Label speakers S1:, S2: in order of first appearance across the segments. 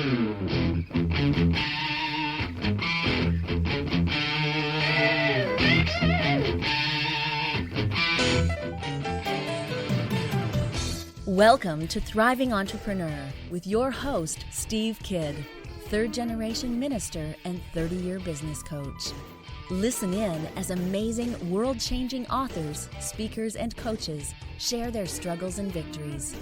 S1: Welcome to Thriving Entrepreneur with your host, Steve Kidd, third-generation minister and 30-year business coach. Listen in as amazing, world-changing authors, speakers, and coaches share their struggles and victories.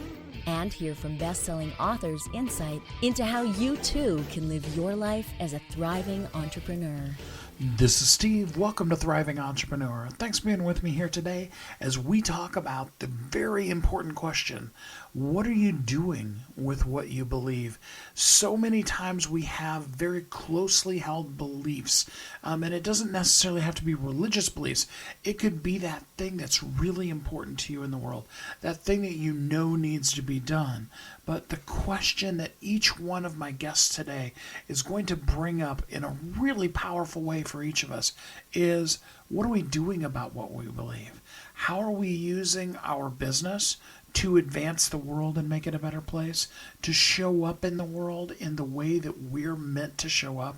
S1: And hear from best-selling authors' insight into how you too can live your life as a thriving entrepreneur.
S2: This is Steve. Welcome to Thriving Entrepreneur. Thanks for being with me here today as we talk about the very important question, what are you doing with what you believe? So many times we have very closely held beliefs, and it doesn't necessarily have to be religious beliefs. It could be that thing that's really important to you in the world, that thing that you know needs to be done. But the question that each one of my guests today is going to bring up in a really powerful way for each of us is, what are we doing about what we believe? How are we using our business to advance the world and make it a better place, to show up in the world in the way that we're meant to show up,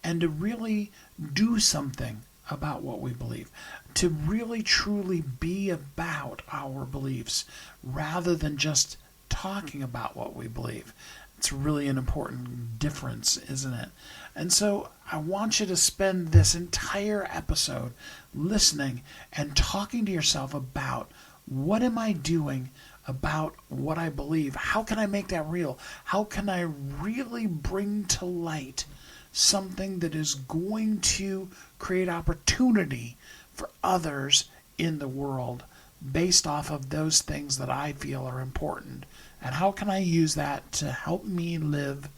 S2: and to really do something about what we believe, to really truly be about our beliefs rather than just talking about what we believe. It's really an important difference, isn't it? And so I want you to spend this entire episode listening and talking to yourself about, what am I doing about what I believe? How can I make that real? How can I really bring to light something that is going to create opportunity for others in the world based off of those things that I feel are important? And how can I use that to help me live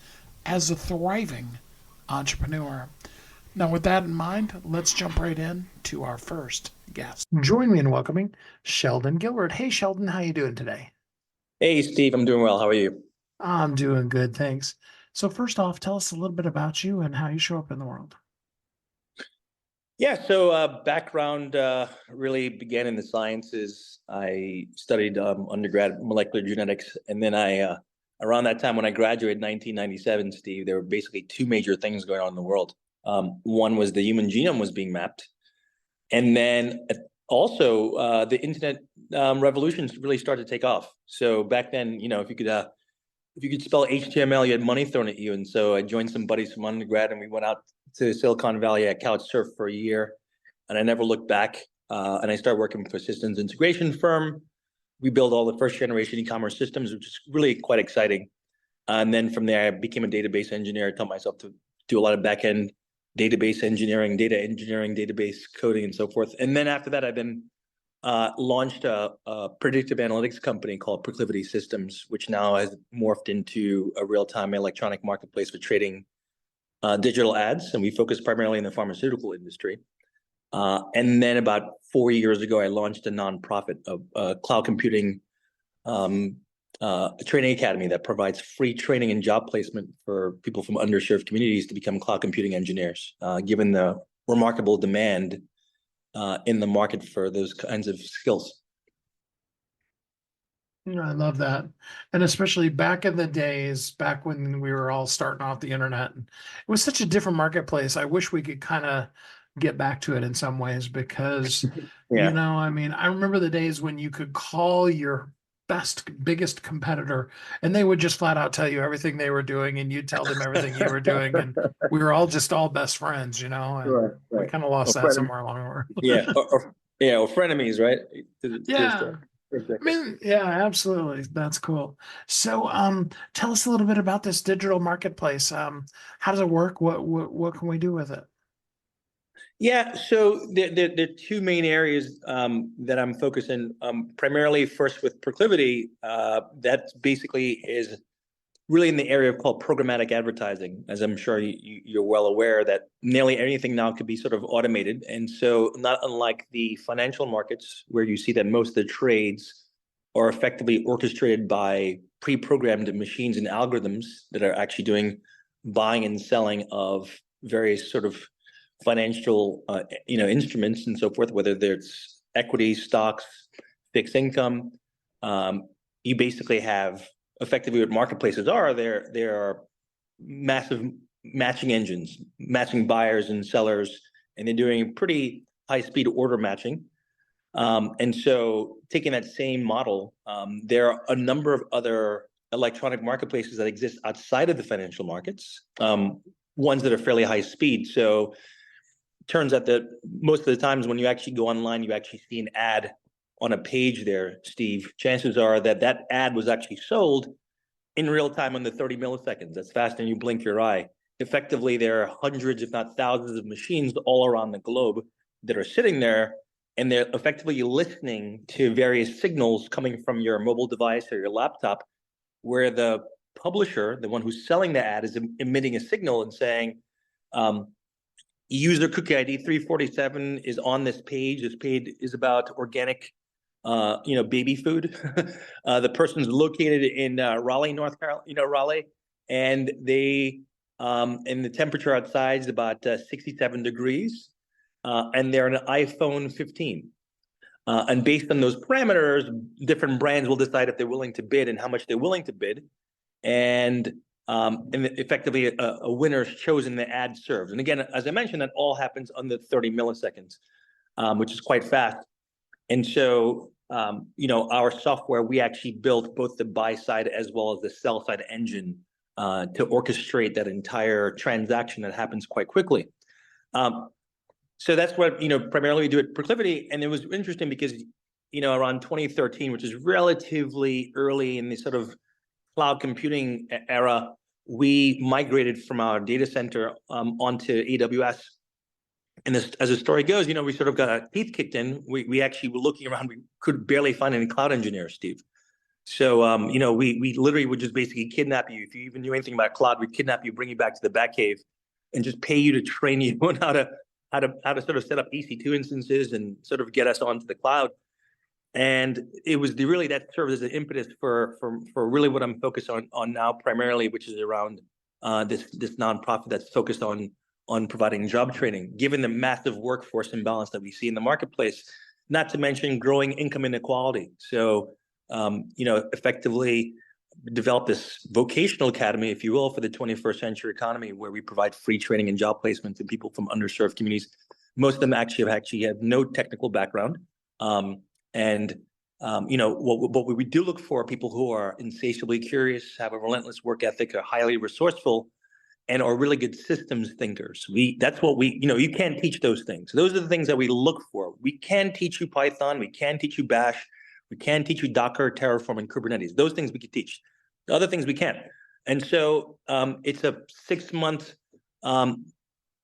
S2: as a thriving entrepreneur? Now, with that in mind, let's jump right in to our first guest. Join me in welcoming Sheldon Gilbert. Hey, Sheldon, how you doing today?
S3: Hey, Steve, I'm doing well. How are you?
S2: I'm doing good, thanks. So first off, tell us a little bit about you and how you show up in the world.
S3: Yeah, so background really began in the sciences. I studied undergrad molecular genetics, and then around that time when I graduated in 1997, Steve, there were basically two major things going on in the world. One was the human genome was being mapped, and then also the internet revolution really started to take off. So back then, if you could spell HTML, you had money thrown at you. And so I joined some buddies from undergrad, and we went out to Silicon Valley at Couchsurf for a year, and I never looked back. And I started working for a systems integration firm. We built all the first generation e-commerce systems, which is really quite exciting. And then from there, I became a database engineer. I taught myself to do a lot of back-end database engineering, database coding, and so forth. And then after that, I then launched a predictive analytics company called Proclivity Systems, which now has morphed into a real-time electronic marketplace for trading digital ads, and we focus primarily in the pharmaceutical industry. And then about 4 years ago, I launched a nonprofit, a cloud computing training academy that provides free training and job placement for people from underserved communities to become cloud computing engineers, given the remarkable demand in the market for those kinds of skills.
S2: I love that. And especially back in the days, back when we were all starting off the internet, it was such a different marketplace. I wish we could kind of get back to it in some ways because,
S3: Yeah.
S2: I remember the days when you could call your biggest competitor and they would just flat out tell you everything they were doing and you'd tell them everything you were doing. And we were all best friends, and
S3: Right.
S2: we kind of lost that somewhere along the way.
S3: Yeah, or frenemies, right?
S2: Yeah. Yeah, absolutely. That's cool. So, tell us a little bit about this digital marketplace. How does it work? What can we do with it?
S3: Yeah, so there are two main areas that I'm focusing primarily. First, with Proclivity, that basically is really in the area called programmatic advertising. As I'm sure you're well aware, that nearly anything now could be sort of automated. And so not unlike the financial markets, where you see that most of the trades are effectively orchestrated by pre-programmed machines and algorithms that are actually doing buying and selling of various sort of financial instruments and so forth, whether there's equity, stocks, fixed income. You basically have effectively what marketplaces are. There are massive matching engines, matching buyers and sellers, and they're doing pretty high-speed order matching. And so taking that same model, there are a number of other electronic marketplaces that exist outside of the financial markets, ones that are fairly high speed. So it turns out that most of the times when you actually go online, you actually see an ad on a page there, Steve. Chances are that that ad was actually sold in real time under 30 milliseconds. That's faster than you blink your eye. Effectively, there are hundreds, if not thousands, of machines all around the globe that are sitting there, and they're effectively listening to various signals coming from your mobile device or your laptop, where the publisher, the one who's selling the ad, is emitting a signal and saying, user cookie ID 347 is on this page. This page is about organic baby food. The person's located in Raleigh, North Carolina, Raleigh, and and the temperature outside is about 67 degrees, and they're an iPhone 15. And based on those parameters, different brands will decide if they're willing to bid and how much they're willing to bid. And effectively, a winner is chosen, the ad serves. And again, as I mentioned, that all happens under 30 milliseconds, which is quite fast. And so, our software, we actually built both the buy side as well as the sell side engine to orchestrate that entire transaction that happens quite quickly. So that's what, primarily we do at Proclivity. And it was interesting because, around 2013, which is relatively early in the sort of cloud computing era, we migrated from our data center onto AWS. And as the story goes, we sort of got our teeth kicked in. We actually were looking around. We could barely find any cloud engineers, Steve. So, we literally would just basically kidnap you. If you even knew anything about cloud, we'd kidnap you, bring you back to the Batcave, and just pay you to train you on how to sort of set up EC2 instances and sort of get us onto the cloud. And it was really that served as an impetus for really what I'm focused on now primarily, which is around this nonprofit that's focused on providing job training, given the massive workforce imbalance that we see in the marketplace, not to mention growing income inequality. So, effectively develop this vocational academy, if you will, for the 21st century economy, where we provide free training and job placement to people from underserved communities. Most of them actually have no technical background. What we do look for are people who are insatiably curious, have a relentless work ethic, are highly resourceful, and are really good systems thinkers. You can't teach those things. Those are the things that we look for. We can teach you Python, we can teach you Bash, we can teach you Docker, Terraform, and Kubernetes. Those things we can teach. The other things we can't. And so it's a 6-month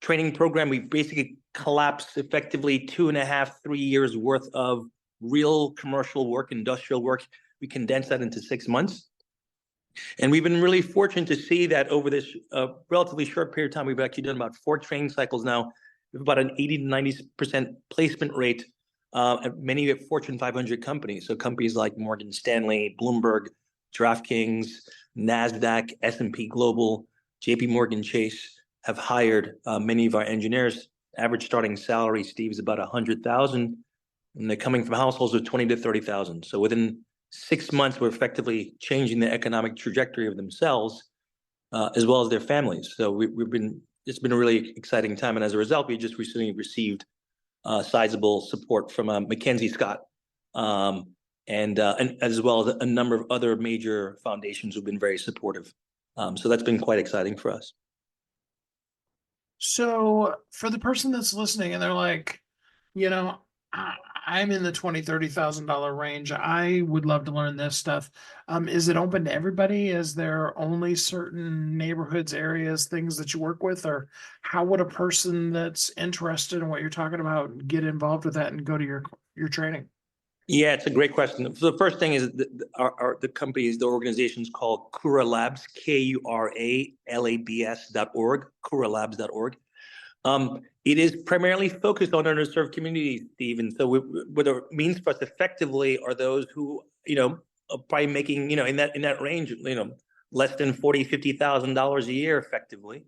S3: training program. We basically collapsed effectively 2.5, 3 years worth of real commercial work, industrial work. We condensed that into 6 months. And we've been really fortunate to see that over this relatively short period of time, we've actually done about 4 training cycles now. We have about an 80 to 90% placement rate at many of Fortune 500 companies. So companies like Morgan Stanley, Bloomberg, DraftKings, NASDAQ, S&P Global, JP Morgan Chase have hired many of our engineers. Average starting salary, Steve, is about $100,000, and they're coming from households with 20 to 30,000. So within 6 months, we're effectively changing the economic trajectory of themselves as well as their families. So it's been a really exciting time. And as a result, we just recently received sizable support from Mackenzie Scott and as well as a number of other major foundations who've been very supportive. So that's been quite exciting for us.
S2: So for the person that's listening and they're like, I'm in the $20,000-$30,000 range. I would love to learn this stuff. Is it open to everybody? Is there only certain neighborhoods, areas, things that you work with? Or how would a person that's interested in what you're talking about get involved with that and go to your training?
S3: Yeah, it's a great question. So the first thing is the organization's called Kura Labs, KURALABS.org, KuraLabs.org. It is primarily focused on underserved communities, Steve. And so what it means for us effectively are those who, are probably making, in that range, less than $40,000, $50,000 a year effectively.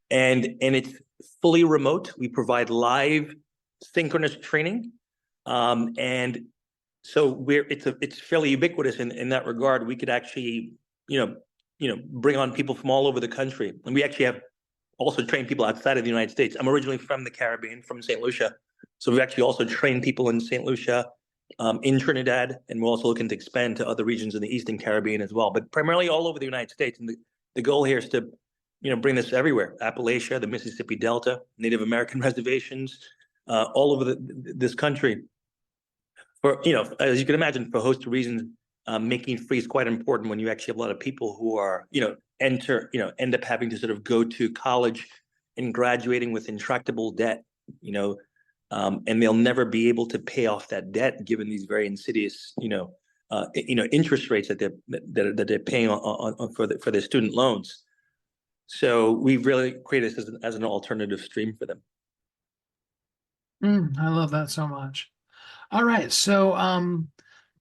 S3: And it's fully remote. We provide live synchronous training. And so it's fairly ubiquitous in that regard. We could actually, bring on people from all over the country. And we actually have also trained people outside of the United States. I'm originally from the Caribbean, from St. Lucia. So we've actually also trained people in St. Lucia, in Trinidad, and we're also looking to expand to other regions in the Eastern Caribbean as well, but primarily all over the United States. And the goal here is to, bring this everywhere: Appalachia, the Mississippi Delta, Native American reservations, all over this country. For, as you can imagine, for a host of reasons, making free is quite important when you actually have a lot of people who are, end up having to sort of go to college and graduating with intractable debt, and they'll never be able to pay off that debt given these very insidious, interest rates that they're paying on for their student loans. So we've really created this as an alternative stream for them.
S2: I love that so much. All right, so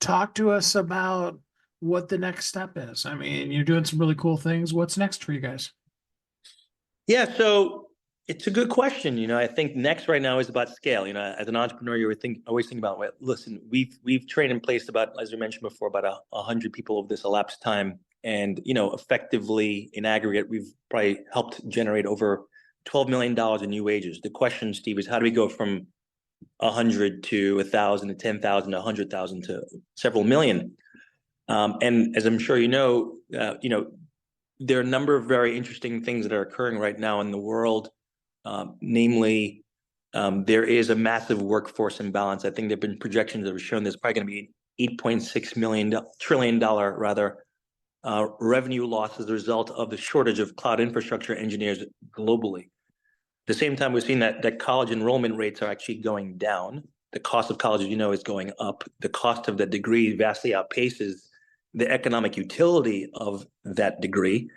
S2: talk to us about what the next step is. I mean, you're doing some really cool things. What's next for you guys?
S3: Yeah, so it's a good question. I think next right now is about scale. As an entrepreneur, you always think about, well, listen, we've trained and placed about, as we mentioned before, about 100 people of this elapsed time. And, effectively in aggregate, we've probably helped generate over $12 million in new wages. The question, Steve, is how do we go from 100 to 1,000 to 10,000 to 100,000 to several million? And as I'm sure there are a number of very interesting things that are occurring right now in the world. Namely, there is a massive workforce imbalance. I think there have been projections that have shown there's probably going to be an $8.6 trillion revenue loss as a result of the shortage of cloud infrastructure engineers globally. At the same time, we've seen that college enrollment rates are actually going down. The cost of college, is going up. The cost of the degree vastly outpaces the economic utility of that degree.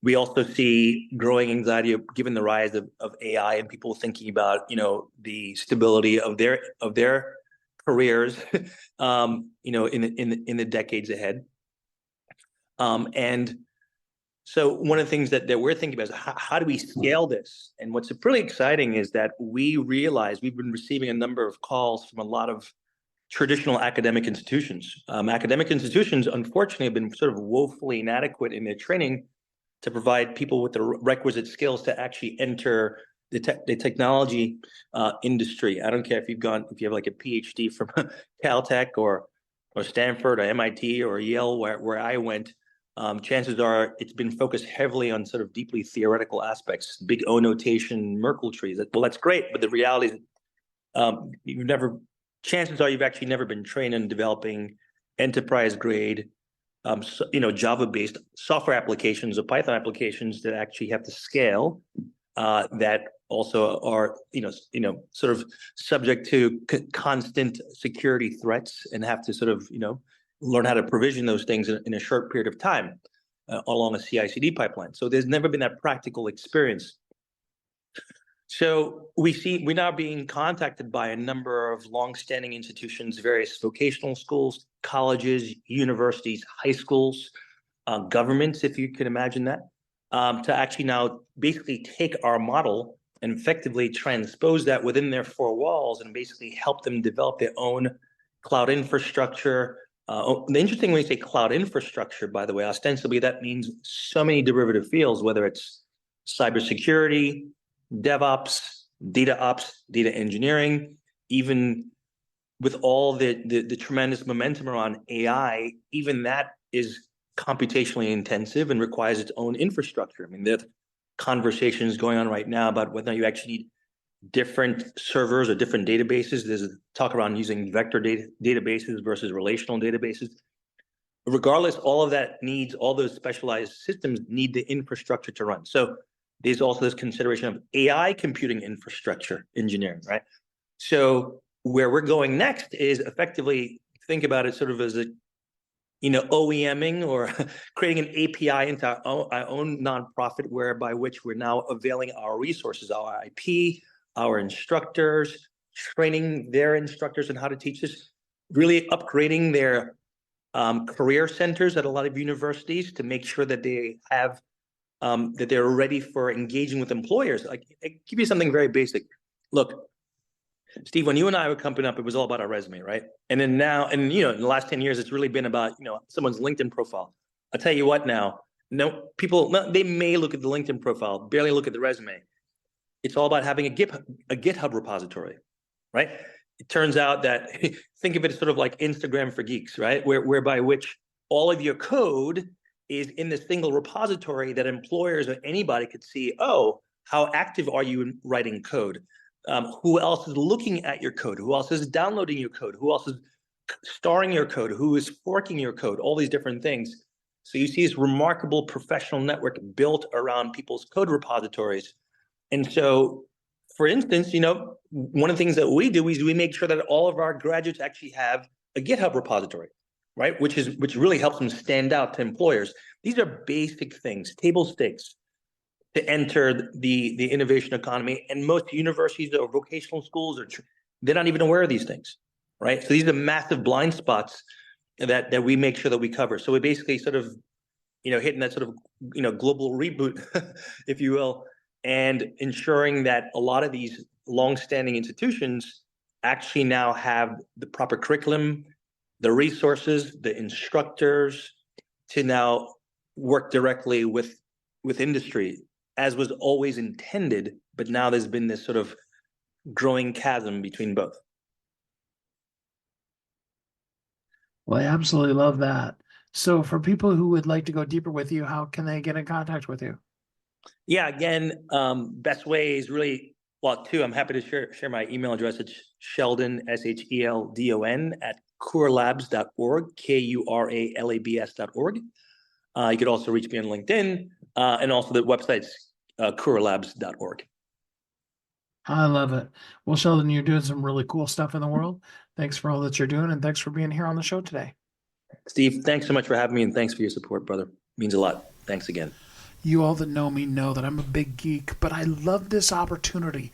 S3: We also see growing anxiety given the rise of AI and people thinking about, the stability of their careers, in the decades ahead. And so one of the things that we're thinking about is how do we scale this? And what's pretty exciting is that we realize we've been receiving a number of calls from a lot of traditional academic institutions. Academic institutions, unfortunately, have been sort of woefully inadequate in their training to provide people with the requisite skills to actually enter the technology industry. I don't care if you have like a PhD from Caltech or Stanford or MIT or Yale, where I went. Chances are it's been focused heavily on sort of deeply theoretical aspects, big O notation, Merkle trees. Well, that's great, but the reality is chances are you've actually never been trained in developing enterprise grade, Java-based software applications or Python applications that actually have to scale, that also are, sort of subject to constant security threats and have to sort of, learn how to provision those things in a short period of time along a CI/CD pipeline. So there's never been that practical experience. So we're now being contacted by a number of longstanding institutions, various vocational schools, colleges, universities, high schools, governments, if you can imagine that, to actually now basically take our model and effectively transpose that within their four walls and basically help them develop their own cloud infrastructure. The interesting when you say cloud infrastructure, by the way, ostensibly that means so many derivative fields, whether it's cybersecurity, DevOps, data ops, data engineering, even with all the tremendous momentum around AI, even that is computationally intensive and requires its own infrastructure. I mean, there's conversations going on right now about whether you actually need different servers or different databases. There's a talk around using vector databases versus relational databases. Regardless, all those specialized systems need the infrastructure to run. So there's also this consideration of AI computing infrastructure engineering, right? So where we're going next is effectively think about it sort of as a, OEMing or creating an API into our own nonprofit, whereby which we're now availing our resources, our IP, our instructors, training their instructors on how to teach this, really upgrading their career centers at a lot of universities to make sure that they have that they're ready for engaging with employers. Like, I give you something very basic. Look, Steve, when you and I were coming up, it was all about our resume, right? And then now, in the last 10 years, it's really been about, someone's LinkedIn profile. I'll tell you what now, No, people, no, they may look at the LinkedIn profile, barely look at the resume. It's all about having a GitHub repository, right? It turns out that think of it as sort of like Instagram for geeks, right? Whereby which all of your code is in this single repository that employers or anybody could see, oh, how active are you in writing code? Who else is looking at your code? Who else is downloading your code? Who else is starring your code? Who is forking your code? All these different things. So you see this remarkable professional network built around people's code repositories. And so, for instance, one of the things that we do is we make sure that all of our graduates actually have a GitHub repository, right? Which really helps them stand out to employers. These are basic things, table stakes to enter the innovation economy. And most universities or vocational schools they're not even aware of these things, right? So these are massive blind spots that we make sure that we cover. So we basically sort of, hitting that sort of, global reboot, if you will, and ensuring that a lot of these longstanding institutions actually now have the proper curriculum, the resources, the instructors to now work directly with industry, as was always intended, but now there's been this sort of growing chasm between both.
S2: Well, I absolutely love that. So for people who would like to go deeper with you, how can they get in contact with you?
S3: Yeah, again, best way is really, well, two, I'm happy to share my email address. It's Sheldon, SHELDON, at kuralabs.org, KURALABS.org. You could also reach me on LinkedIn, and also the website's kuralabs.org.
S2: I love it. Well, Sheldon, you're doing some really cool stuff in the world. Thanks for all that you're doing, and thanks for being here on the show today.
S3: Steve, thanks so much for having me, and thanks for your support, brother. It means a lot. Thanks again.
S2: You all that know me know that I'm a big geek, but I love this opportunity.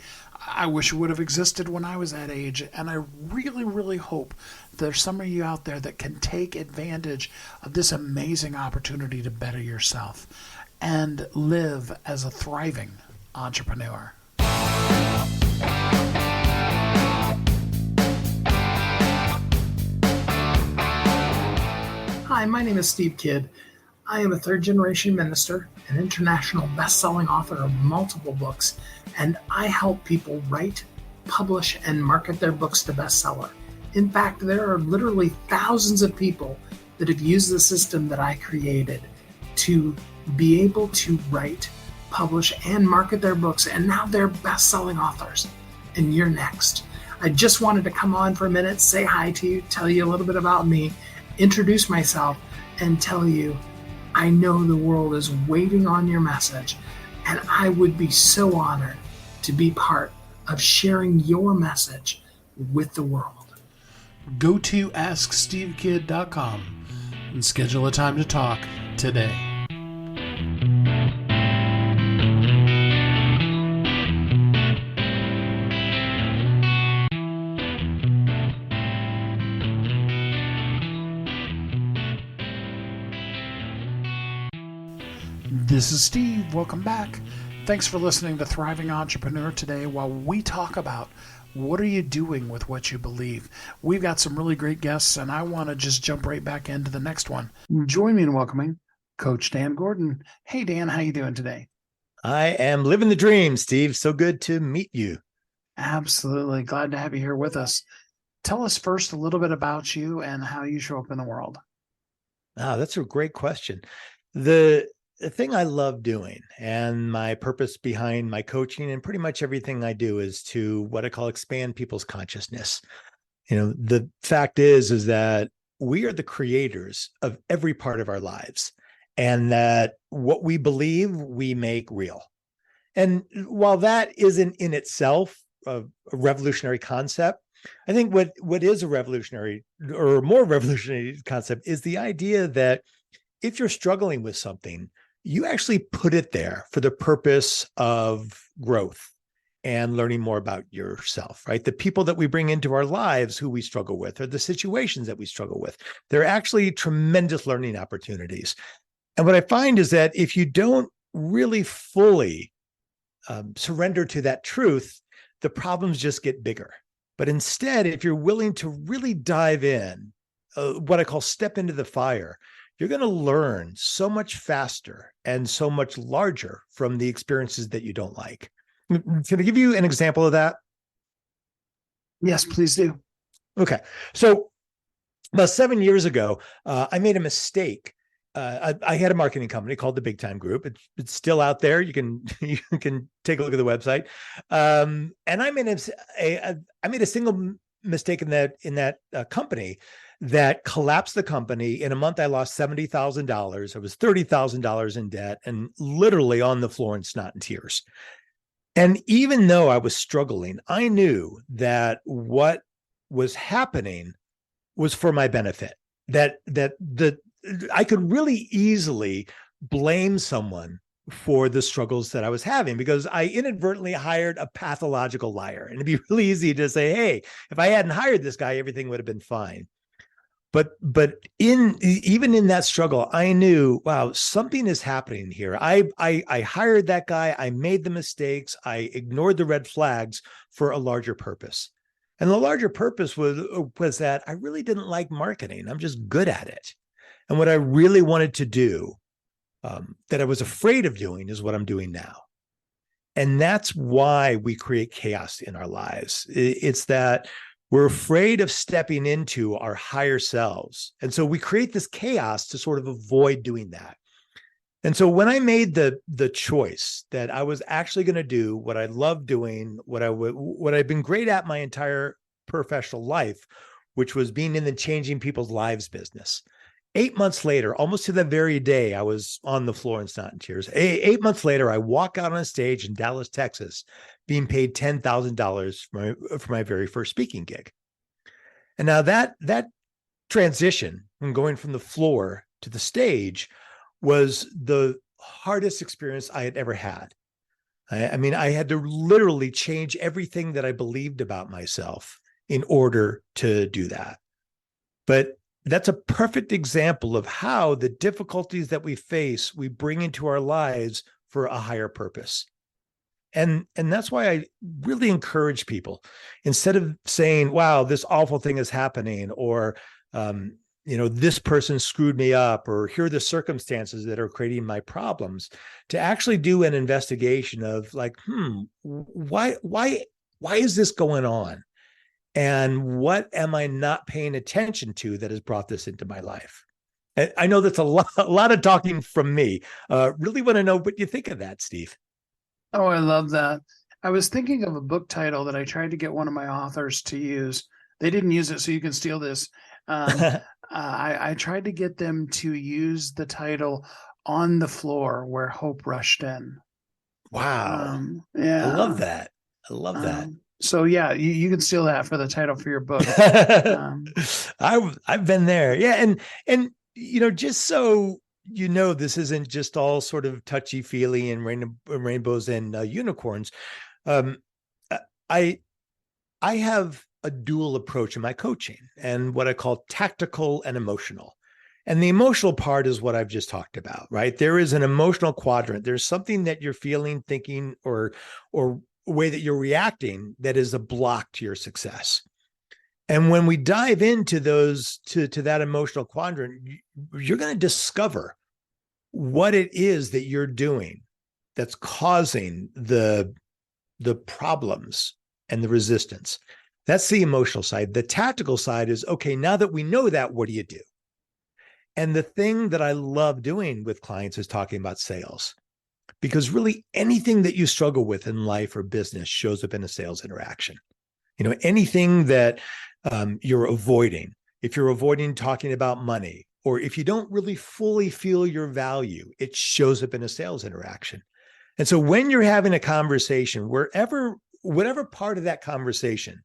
S2: I wish it would have existed when I was that age, and I really, really hope there's some of you out there that can take advantage of this amazing opportunity to better yourself and live as a thriving entrepreneur. Hi, my name is Steve Kidd. I am a third-generation minister, an international best-selling author of multiple books, and I help people write, publish, and market their books to bestseller. In fact, there are literally thousands of people that have used the system that I created to be able to write, publish, and market their books, and now they're best-selling authors. And you're next. I just wanted to come on for a minute, say hi to you, tell you a little bit about me, introduce myself, and tell you I know the world is waiting on your message, and I would be so honored to be part of sharing your message with the world. Go to AskSteveKidd.com and schedule a time to talk today. This is Steve. Welcome back. Thanks for listening to Thriving Entrepreneur today while we talk about what are you doing with what you believe. We've got some really great guests, and I want to just jump right back into the next one. Join me in welcoming Coach Dan Gordon. Hey, Dan, how you doing today?
S4: I am living the dream, Steve. So good to meet you.
S2: Absolutely. Glad to have you here with us. Tell us first a little bit about you and how you show up in the world.
S4: That's a great question. The thing I love doing and my purpose behind my coaching and pretty much everything I do is to what I call expand people's consciousness. The fact is that we are the creators of every part of our lives, and that what we believe we make real. And while that isn't in itself a revolutionary concept, I think what is a revolutionary or more revolutionary concept is the idea that if you're struggling with something, you actually put it there for the purpose of growth and learning more about yourself, right? The people that we bring into our lives who we struggle with, or the situations that we struggle with, they're actually tremendous learning opportunities. And what I find is that if you don't really fully surrender to that truth, the problems just get bigger. But instead, if you're willing to really dive in, what I call step into the fire, you're going to learn so much faster and so much larger from the experiences that you don't like. Can I give you an example of that?
S2: Yes, please do.
S4: Okay. So about 7 years ago, I made a mistake. I had a marketing company called the Big Time Group. It's still out there. You can take a look at the website. And I made a single mistake in that company that collapsed the company. In a month, I lost $70,000. I was $30,000 in debt and literally on the floor in snot and tears. And even though I was struggling, I knew that what was happening was for my benefit. That I could really easily blame someone for the struggles that I was having because I inadvertently hired a pathological liar. And it'd be really easy to say, hey, if I hadn't hired this guy, everything would have been fine. But even in that struggle, I knew, wow, something is happening here. I hired that guy. I made the mistakes. I ignored the red flags for a larger purpose. And the larger purpose was that I really didn't like marketing. I'm just good at it. And what I really wanted to do, that I was afraid of doing, is what I'm doing now. And that's why we create chaos in our lives. It's that we're afraid of stepping into our higher selves. And so we create this chaos to sort of avoid doing that. And so when I made the choice that I was actually going to do what I love doing, what I've been great at my entire professional life, which was being in the changing people's lives business. 8 months later, almost to the very day, I was on the floor in snot and tears. 8 months later, I walk out on a stage in Dallas, Texas, being paid $10,000 for my very first speaking gig. And now that transition from going from the floor to the stage was the hardest experience I had ever had. I mean, I had to literally change everything that I believed about myself in order to do that. But that's a perfect example of how the difficulties that we face, we bring into our lives for a higher purpose. And that's why I really encourage people, instead of saying, wow, this awful thing is happening, or, this person screwed me up, or here are the circumstances that are creating my problems, to actually do an investigation of like, why is this going on? And what am I not paying attention to that has brought this into my life? I know that's a lot of talking from me. Really want to know what you think of that, Steve.
S2: Oh, I love that. I was thinking of a book title that I tried to get one of my authors to use. They didn't use it, so you can steal this. I tried to get them to use the title "On the Floor Where Hope Rushed In."
S4: Wow.
S2: Yeah.
S4: I love that.
S2: So yeah, you can steal that for the title for your book.
S4: I've been there. Yeah. And just so this isn't just all sort of touchy-feely and rainbows and unicorns. I have a dual approach in my coaching, and what I call tactical and emotional. And the emotional part is what I've just talked about, right? There is an emotional quadrant. There's something that you're feeling, thinking, or way that you're reacting that is a block to your success. And when we dive into those, to that emotional quadrant, you're going to discover what it is that you're doing that's causing the problems and the resistance. That's the emotional side. The tactical side is, okay, now that we know that, what do you do? And the thing that I love doing with clients is talking about sales, because really anything that you struggle with in life or business shows up in a sales interaction. Anything that you're avoiding, if you're avoiding talking about money, or if you don't really fully feel your value, it shows up in a sales interaction. And so when you're having a conversation, whatever part of that conversation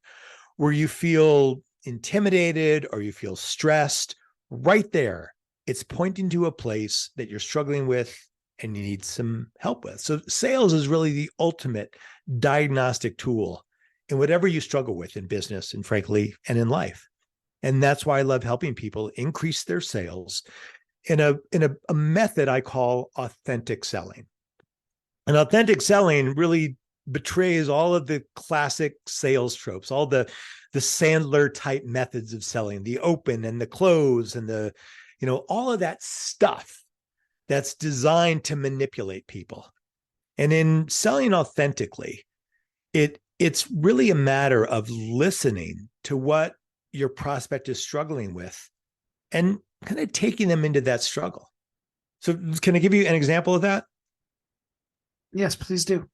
S4: where you feel intimidated or you feel stressed, right there, it's pointing to a place that you're struggling with and you need some help with. So sales is really the ultimate diagnostic tool in whatever you struggle with in business and frankly, and in life. And that's why I love helping people increase their sales in a method I call authentic selling. And authentic selling really betrays all of the classic sales tropes, all the Sandler type methods of selling, the open and the close and the all of that stuff that's designed to manipulate people. And in selling authentically, it's really a matter of listening to what your prospect is struggling with and kind of taking them into that struggle. So can I give you an example of that?
S2: Yes, please do.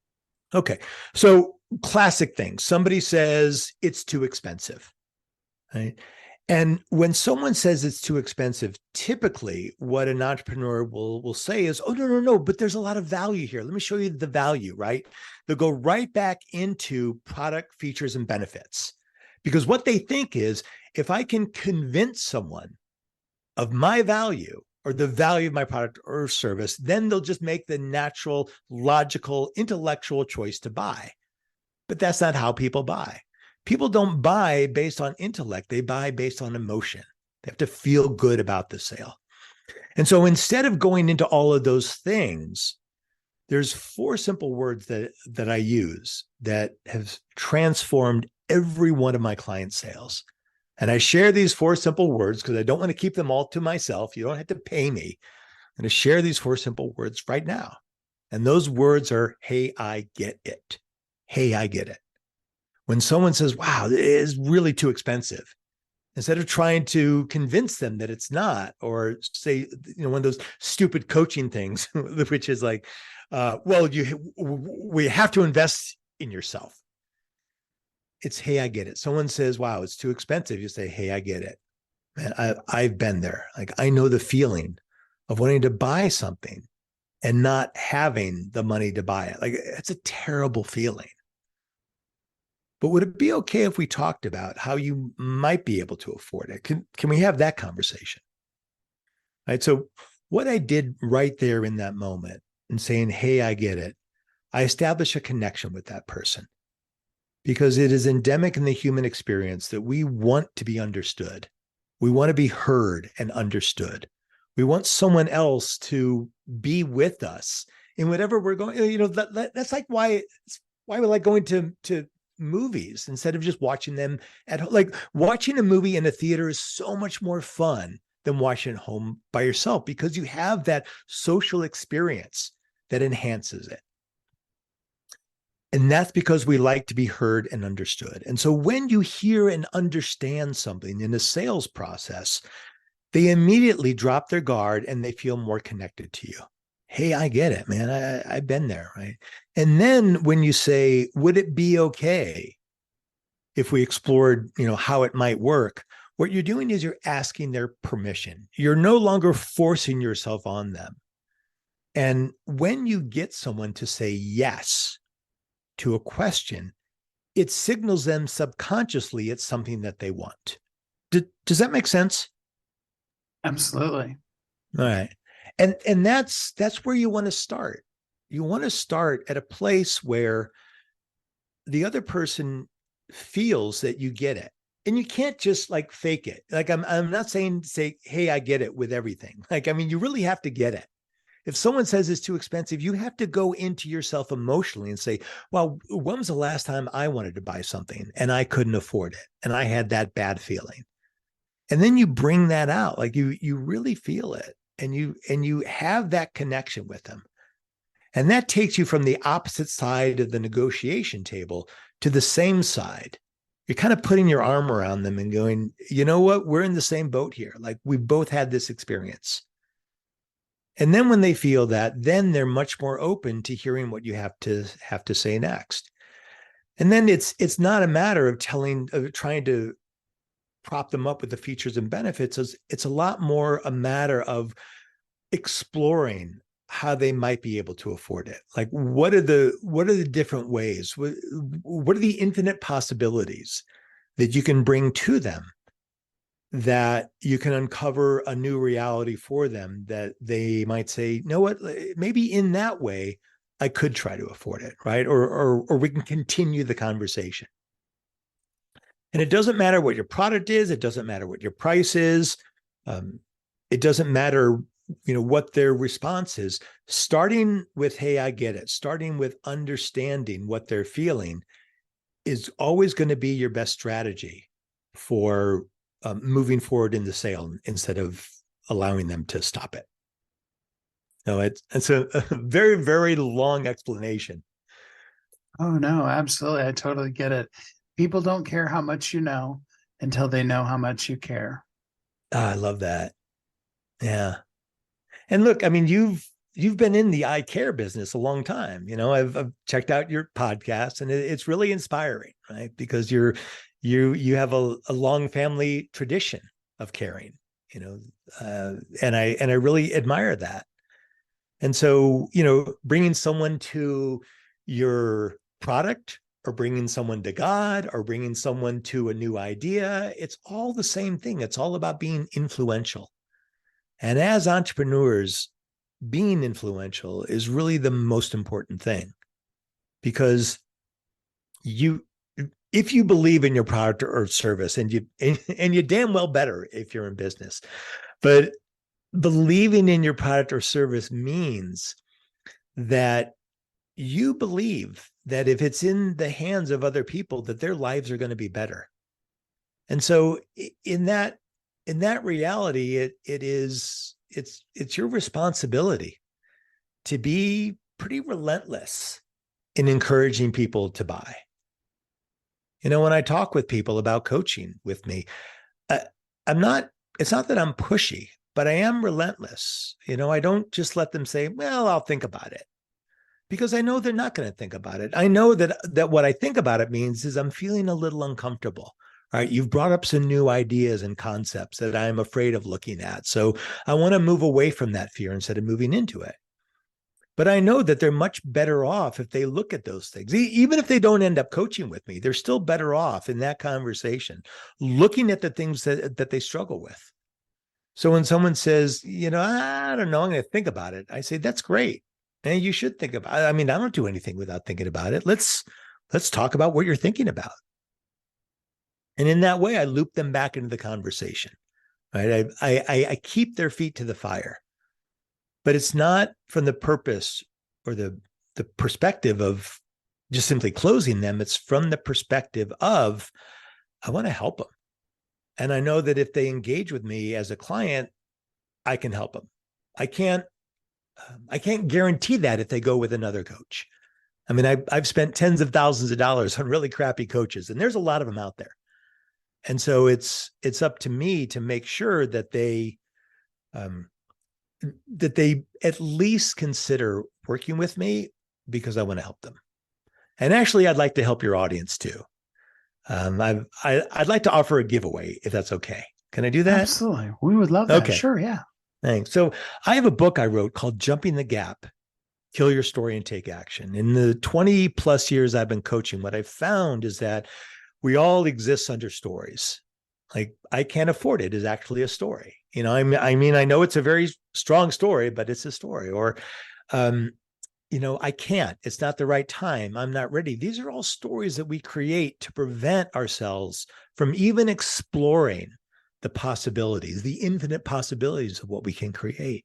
S4: Okay. So classic thing. Somebody says it's too expensive, right? And when someone says it's too expensive, typically what an entrepreneur will say is, oh, no, but there's a lot of value here. Let me show you the value, right? They'll go right back into product features and benefits. Because what they think is, if I can convince someone of my value or the value of my product or service, then they'll just make the natural, logical, intellectual choice to buy. But that's not how people buy. People don't buy based on intellect. They buy based on emotion. They have to feel good about the sale. And so instead of going into all of those things, there's 4 simple words that I use that have transformed every one of my client sales. And I share these 4 simple words because I don't want to keep them all to myself. You don't have to pay me. I'm going to share these 4 simple words right now. And those words are, hey, I get it. Hey, I get it. When someone says, wow, it is really too expensive, instead of trying to convince them that it's not, or say, one of those stupid coaching things, which is like, we have to invest in yourself. It's, hey, I get it. Someone says, wow, it's too expensive. You say, hey, I get it. Man, I've been there. Like, I know the feeling of wanting to buy something and not having the money to buy it. Like, it's a terrible feeling. But would it be okay if we talked about how you might be able to afford it? Can we have that conversation? Right. So what I did right there in that moment and saying, hey, I get it, I establish a connection with that person, because it is endemic in the human experience that we want to be understood. We want to be heard and understood. We want someone else to be with us in whatever we're going. That's like why we like going to movies instead of just watching them at home. Like, watching a movie in a theater is so much more fun than watching at home by yourself, because you have that social experience that enhances it. And that's because we like to be heard and understood. And so when you hear and understand something in a sales process, they immediately drop their guard and they feel more connected to you. Hey, I get it, man. I've been there, right? And then when you say, would it be okay if we explored, how it might work? What you're doing is you're asking their permission. You're no longer forcing yourself on them. And when you get someone to say yes to a question, it signals them subconsciously it's something that they want. Does that make sense?
S2: Absolutely.
S4: All right. And that's where you want to start. You want to start at a place where the other person feels that you get it. And you can't just like fake it. Like, I'm not saying say, hey, I get it with everything. Like, I mean, you really have to get it. If someone says it's too expensive, you have to go into yourself emotionally and say, well, when was the last time I wanted to buy something and I couldn't afford it? And I had that bad feeling. And then you bring that out, like you really feel it, and you have that connection with them. And that takes you from the opposite side of the negotiation table to the same side. You're kind of putting your arm around them and going, you know what? We're in the same boat here. Like, we both had this experience. And then when they feel that, then they're much more open to hearing what you have to say next. And then it's not a matter of trying to prop them up with the features and benefits. It's a lot more a matter of exploring how they might be able to afford it. Like, what are the different ways? What are the infinite possibilities that you can bring to them, that you can uncover a new reality for them, that they might say, you know what, maybe in that way I could try to afford it, right? Or we can continue the conversation. And it doesn't matter what your product is. It doesn't matter what your price is. It doesn't matter, what their response is. Starting with, hey, I get it. Starting with understanding what they're feeling is always going to be your best strategy for moving forward in the sale, instead of allowing them to stop it. No, it's a very, very long explanation.
S2: Oh, no, absolutely. I totally get it. People don't care how much you know until they know how much you care.
S4: I love that. Yeah. And look, I mean, you've been in the eye care business a long time. I've checked out your podcast, and it's really inspiring, right? Because you have a long family tradition of caring, and I really admire that. And so, bringing someone to your product, or bringing someone to God, or bringing someone to a new idea, it's all the same thing. It's all about being influential. And as entrepreneurs, being influential is really the most important thing, because if you believe in your product or service, and you damn well better if you're in business, but believing in your product or service means that you believe that if it's in the hands of other people, that their lives are going to be better. And so in that reality, it's your responsibility to be pretty relentless in encouraging people to buy. When I talk with people about coaching with me, it's not that I'm pushy, but I am relentless. I don't just let them say, well, I'll think about it, because I know they're not going to think about it. I know that what I think about it means is I'm feeling a little uncomfortable. All right, you've brought up some new ideas and concepts that I'm afraid of looking at. So I want to move away from that fear instead of moving into it. But I know that they're much better off if they look at those things. Even if they don't end up coaching with me, they're still better off in that conversation, looking at the things that they struggle with. So when someone says, I don't know, I'm going to think about it, I say, that's great. And you should think about it. I mean, I don't do anything without thinking about it. Let's talk about what you're thinking about. And in that way, I loop them back into the conversation, right? I keep their feet to the fire, but it's not from the purpose or the perspective of just simply closing them. It's from the perspective of, I want to help them. And I know that if they engage with me as a client, I can help them. I can't guarantee that if they go with another coach. I mean, I've spent tens of thousands of dollars on really crappy coaches, and there's a lot of them out there. And so it's up to me to make sure that they at least consider working with me, because I want to help them. And actually, I'd like to help your audience too. I'd like to offer a giveaway, if that's okay. Can I do that?
S2: Absolutely. We would love that.
S4: Okay.
S2: Sure. Yeah.
S4: Thanks. So I have a book I wrote called Jumping the Gap, Kill Your Story and Take Action. In the 20 plus years I've been coaching, what I've found is that we all exist under stories. Like, I Can't Afford It is actually a story. I mean, I know it's a very strong story, but it's a story. Or, I can't, it's not the right time, I'm not ready. These are all stories that we create to prevent ourselves from even exploring the possibilities, the infinite possibilities of what we can create.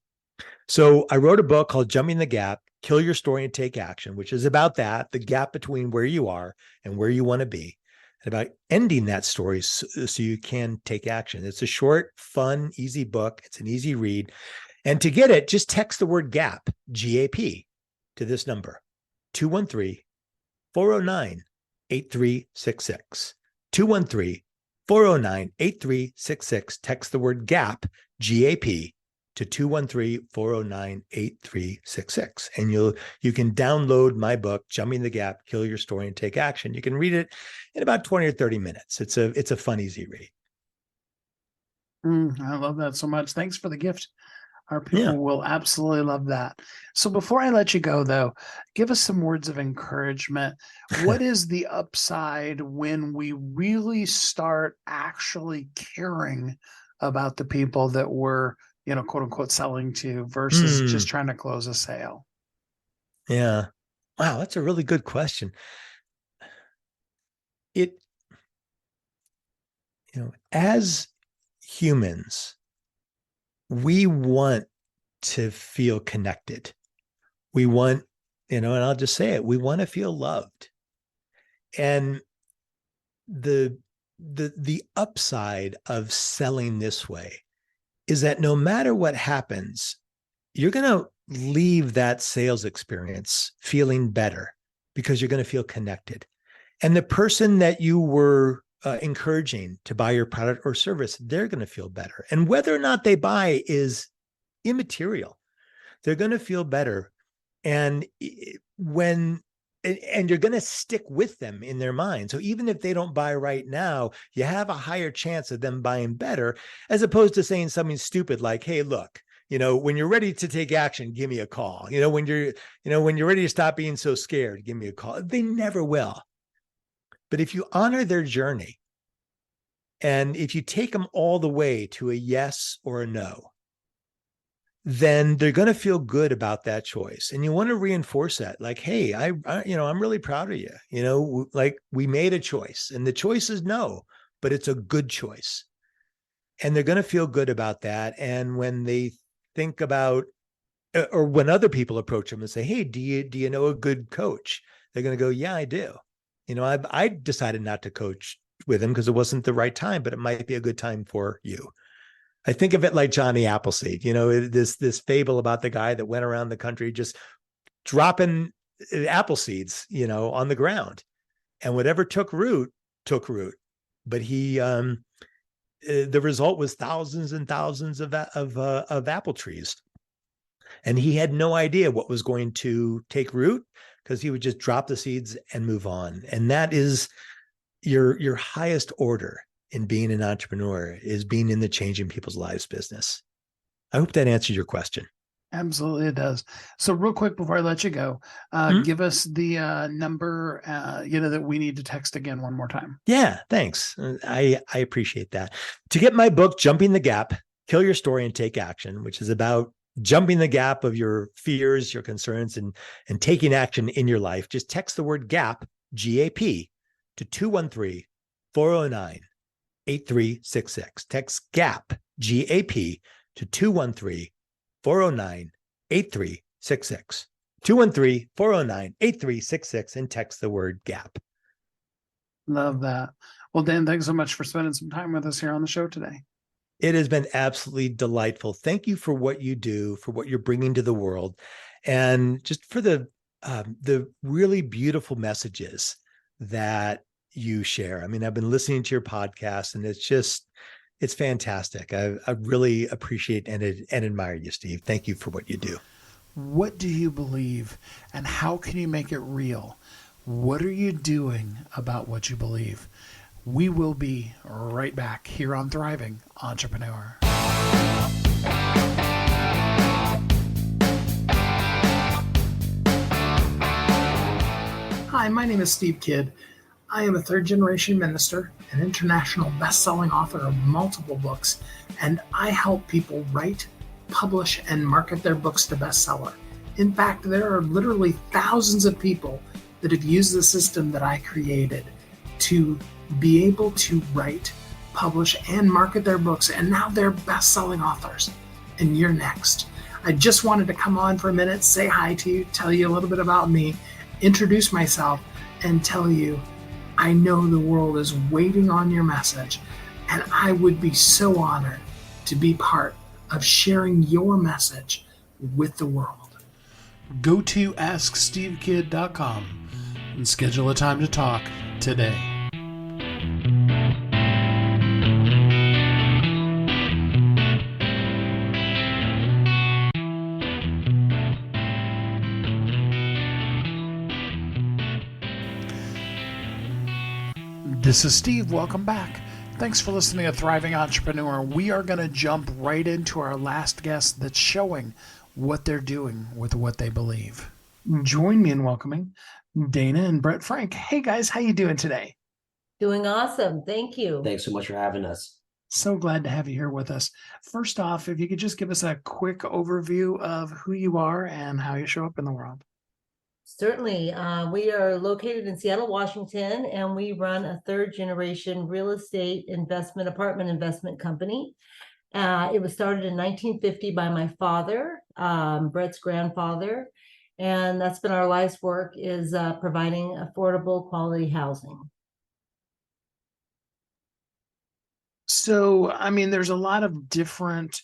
S4: So I wrote a book called Jumping the Gap, Kill Your Story and Take Action, which is about that, the gap between where you are and where you want to be, and about ending that story so you can take action. It's a short, fun, easy book. It's an easy read. And to get it, just text the word GAP, GAP, to this number, 213-409-8366. 213-409-8366. Text the word GAP, GAP, to 213-409-8366. And you can download my book, Jumping the Gap, Kill Your Story and Take Action. You can read it in about 20 or 30 minutes. It's a fun, easy read.
S2: I love that so much. Thanks for the gift. Our people will absolutely love that. So before I let you go, though, give us some words of encouragement. What is the upside when we really start actually caring about the people that we're, quote unquote, selling to versus just trying to close a sale?
S4: Yeah. Wow, that's a really good question. As humans, we want to feel connected. We want, and I'll just say it, we want to feel loved. And the upside of selling this way is that no matter what happens, you're going to leave that sales experience feeling better because you're going to feel connected. And the person that you were encouraging to buy your product or service, they're going to feel better. And whether or not they buy is immaterial. They're going to feel better. And and you're going to stick with them in their mind. So even if they don't buy right now, you have a higher chance of them buying better, as opposed to saying something stupid like, hey, look, when you're ready to take action, give me a call. When you're ready to stop being so scared, give me a call. They never will. But if you honor their journey, and if you take them all the way to a yes or a no, then they're going to feel good about that choice. And you want to reinforce that, like, hey, I'm really proud of you. Like, we made a choice, and the choice is no, but it's a good choice. And they're going to feel good about that. And when they think about, or when other people approach them and say, hey, do you know a good coach? They're going to go, yeah, I do. I decided not to coach with him because it wasn't the right time, but it might be a good time for you. I think of it like Johnny Appleseed, this fable about the guy that went around the country just dropping apple seeds, on the ground, and whatever took root. But the result was thousands and thousands of apple trees, and he had no idea what was going to take root because he would just drop the seeds and move on. And that is your highest order in being an entrepreneur, is being in the changing people's lives business. I hope that answers your question.
S2: Absolutely, it does. So real quick before I let you go, give us the number, that we need to text again one more time.
S4: Yeah, thanks. I appreciate that. To get my book, Jumping the Gap, Kill Your Story and Take Action, which is about jumping the gap of your fears, your concerns, and taking action in your life, just text the word GAP, GAP, to 213-409-8366. Text GAP, GAP, to 213-409-8366. 213-409-8366, and text the word GAP.
S2: Love that. Well, Dan, thanks so much for spending some time with us here on the show today.
S4: It has been absolutely delightful. Thank you for what you do, for what you're bringing to the world, and just for the really beautiful messages that you share. I mean, I've been listening to your podcast, and it's fantastic. I really appreciate and admire you, Steve. Thank you for what you do.
S2: What do you believe, and how can you make it real? What are you doing about what you believe? We will be right back here on Thriving Entrepreneur. Hi, my name is Steve Kidd. I am a third-generation minister, an international best-selling author of multiple books, and I help people write, publish, and market their books to bestseller. In fact, there are literally thousands of people that have used the system that I created to be able to write, publish, and market their books, and now they're best-selling authors. And you're next. I just wanted to come on for a minute, say hi to you, tell you a little bit about me, introduce myself, and tell you I know the world is waiting on your message, and I would be so honored to be part of sharing your message with the world. Go to AskSteveKidd.com and schedule a time to talk today. This is Steve. Welcome back. Thanks for listening to Thriving Entrepreneur. We are going to jump right into our last guest that's showing what they're doing with what they believe. Join me in welcoming Dana and Brett Frank. Hey guys, how you doing today?
S5: Doing awesome. Thank you.
S6: Thanks so much for having us.
S2: So glad to have you here with us. First off, if you could just give us a quick overview of who you are and how you show up in the world.
S5: Certainly. We are located in Seattle, Washington, and we run a third-generation real estate apartment investment company. It was started in 1950 by my father, Brett's grandfather, and that's been our life's work, is providing affordable quality housing.
S2: So, I mean, there's a lot of different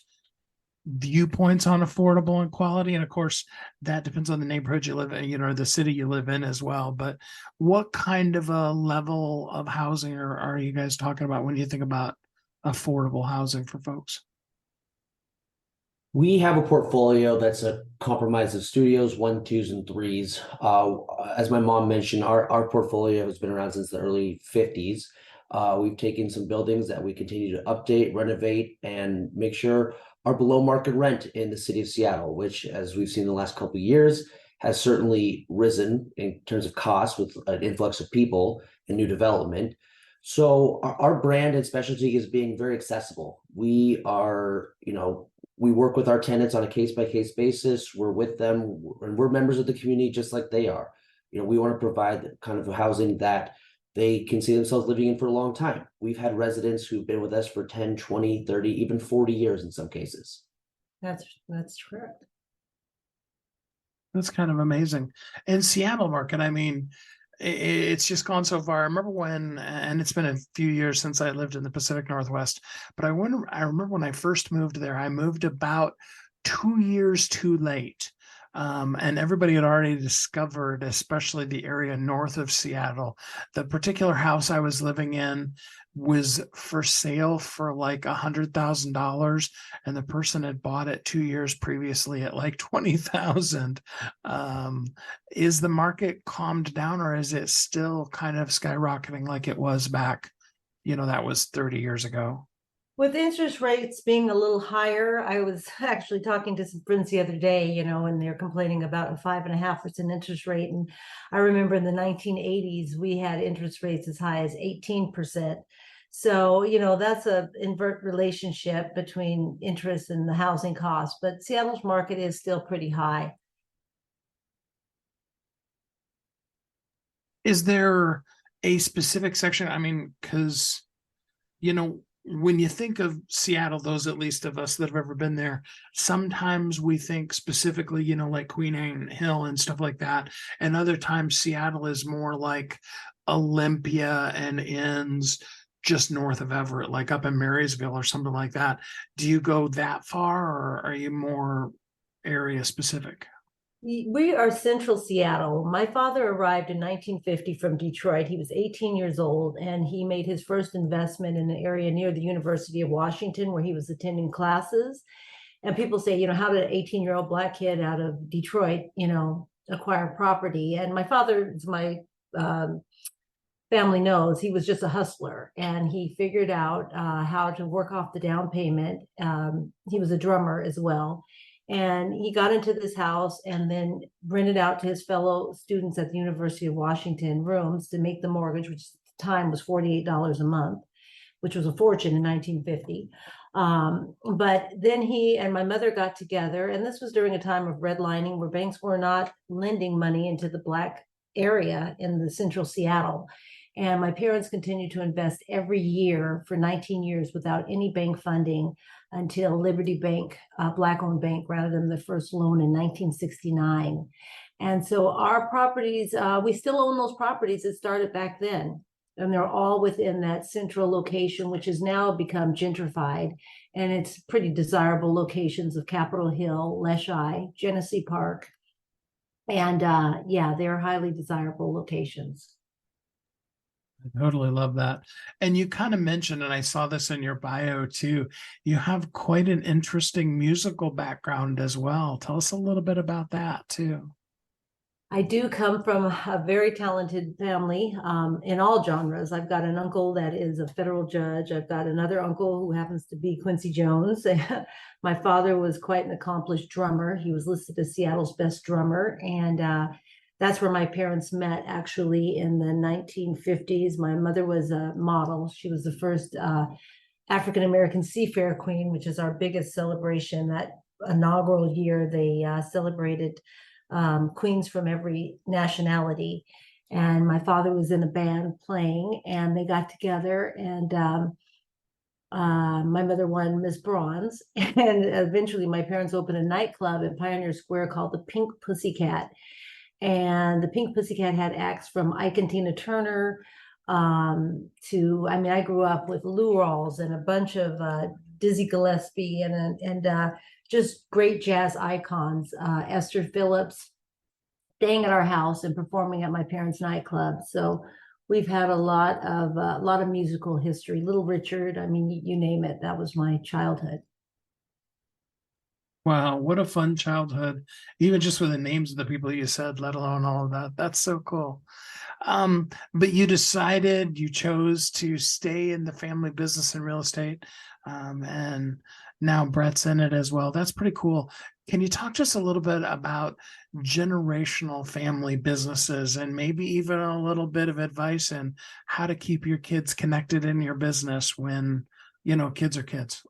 S2: viewpoints on affordable and quality. And of course, that depends on the neighborhood you live in, the city you live in as well. But what kind of a level of housing are you guys talking about when you think about affordable housing for folks?
S6: We have a portfolio that's a compromise of studios, one, twos, and threes. As my mom mentioned, our portfolio has been around since the early 50s. We've taken some buildings that we continue to update, renovate, and make sure are below market rent in the city of Seattle, which, as we've seen in the last couple of years, has certainly risen in terms of cost with an influx of people and new development. So our brand and specialty is being very accessible. We are, we work with our tenants on a case-by-case basis. We're with them, and we're members of the community just like they are. We want to provide the kind of housing that they can see themselves living in for a long time. We've had residents who've been with us for 10, 20, 30, even 40 years in some cases.
S5: That's correct.
S2: That's kind of amazing. And Seattle market, I mean, it's just gone so far. I remember when, and it's been a few years since I lived in the Pacific Northwest, but I remember when I first moved there, I moved about 2 years too late. And everybody had already discovered, especially the area north of Seattle, the particular house I was living in was for sale for like $100,000, and the person had bought it 2 years previously at like 20,000. Is the market calmed down, or is it still kind of skyrocketing like it was back? That was 30 years ago.
S5: With interest rates being a little higher, I was actually talking to some friends the other day, and they're complaining about a 5.5% interest rate. And I remember in the 1980s, we had interest rates as high as 18%. So, that's a invert relationship between interest and the housing cost. But Seattle's market is still pretty high.
S2: Is there a specific section? I mean, because, when you think of Seattle, those at least of us that have ever been there, sometimes we think specifically, like Queen Anne Hill and stuff like that. And other times Seattle is more like Olympia and ends just north of Everett, like up in Marysville or something like that. Do you go that far, or are you more area specific?
S5: We are central Seattle. My father arrived in 1950 from Detroit. He was 18 years old, and he made his first investment in an area near the University of Washington where he was attending classes. And people say, how did an 18-year-old Black kid out of Detroit, acquire property? And my father, as my family knows, he was just a hustler, and he figured out how to work off the down payment. He was a drummer as well. And he got into this house and then rented out to his fellow students at the University of Washington rooms to make the mortgage, which at the time was $48 a month, which was a fortune in 1950. But then he and my mother got together, and this was during a time of redlining where banks were not lending money into the Black area in the central Seattle. And my parents continued to invest every year for 19 years without any bank funding until Liberty Bank, Black-owned bank, granted them the first loan in 1969. And so our properties, we still own those properties that started back then. And they're all within that central location, which has now become gentrified. And it's pretty desirable locations of Capitol Hill, Leschi, Genesee Park. And they're highly desirable locations.
S2: I totally love that. And you kind of mentioned, and I saw this in your bio too, you have quite an interesting musical background as well. Tell us a little bit about that too.
S5: I do come from a very talented family in all genres. I've got an uncle that is a federal judge. I've got another uncle who happens to be Quincy Jones. My father was quite an accomplished drummer. He was listed as Seattle's best drummer. And that's where my parents met, actually, in the 1950s. My mother was a model. She was the first African-American Seafair Queen, which is our biggest celebration. That inaugural year, they celebrated queens from every nationality. And my father was in a band playing, and they got together, and my mother won Miss Bronze. And eventually my parents opened a nightclub in Pioneer Square called the Pink Pussycat. And the Pink Pussycat had acts from Ike and Tina Turner I grew up with Lou Rawls and a bunch of Dizzy Gillespie and just great jazz icons, Esther Phillips, staying at our house and performing at my parents' nightclub. So we've had a lot of musical history. Little Richard, I mean, you name it. That was my childhood.
S2: Wow, what a fun childhood. Even just with the names of the people you said, let alone all of that. That's so cool. But you chose to stay in the family business and real estate. And now Brett's in it as well. That's pretty cool. Can you talk to us a little bit about generational family businesses and maybe even a little bit of advice in how to keep your kids connected in your business when, kids are kids?